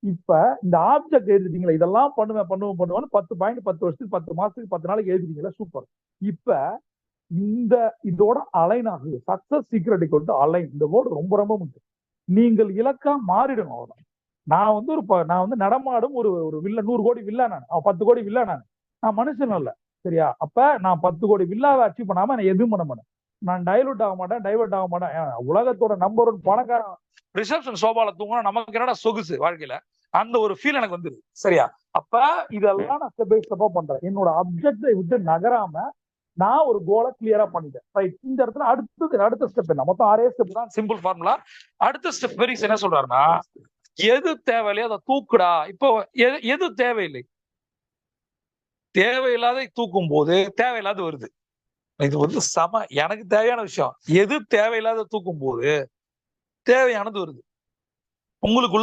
இப்ப இந்த ஆப்ஜெக்ட் எழுதிட்டீங்களா, இதெல்லாம் பண்ணுவேன்னு 10 பாயிண்ட் 10 வருஷத்துக்கு 10 மாசத்துக்கு 10 நாளைக்கு எழுதிட்டீங்களா, சூப்பர். இப்ப இந்த இதோட அலைன் ஆகுது. Success secret equal to align. இந்த வேர்டு ரொம்ப ரொம்ப முக்கியம். நீங்கள் இலக்கா மாறிடணும். அவ்வளவுதான். நான் வந்து நடமாடும் ஒரு ஒரு வில்ல 100 கோடி வில்லா நான் 10 கோடி வில்லா நான் மனுஷன் இல்ல. சரியா? அப்ப நான் 10 கோடி வில்லாவை அச்சீவ் பண்ணாம நான் எதுவும் பண்ண மாட்டேன். நான் டைவர்ட் ஆக மாட்டேன், டைவர்ட் ஆக மாட்டேன். உலகத்தோட நம்பர் 1 பணக்காரன் ரிசப்ஷன் சோபால தூங்கினா நமக்கு என்னடா சொகுசு வாழ்க்கையில, அந்த ஒரு ஃபீல் எனக்கு வந்துருது. சரியா? அப்ப இதெல்லாம் நான் ஸ்டெப் பை ஸ்டெப்பா பண்றேன். என்னோட அப்ஜெக்டை விட்டு நகராம நான் ஒரு கோலை கிளியரா பண்ணிட்டேன். ரைட். இந்த இடத்துல அடுத்த ஸ்டெப் என்ன? மொத்தம் 6 ஸ்டெப் தான், சிம்பிள் ஃபார்முலா. அடுத்த ஸ்டெப் வெரிஸ் என்ன சொல்றாருன்னா, எது தேவையில்லையோ அதை தூக்குடா. இப்போ எது தேவையில்லை, தேவையில்லாத தூக்கும் போது தேவையில்லாத வருது. இது வந்து எனக்கு தேவையான விஷயம். எது தேவையில்லாத தூக்கும் போது தேவையானது வருது. உங்களுக்கு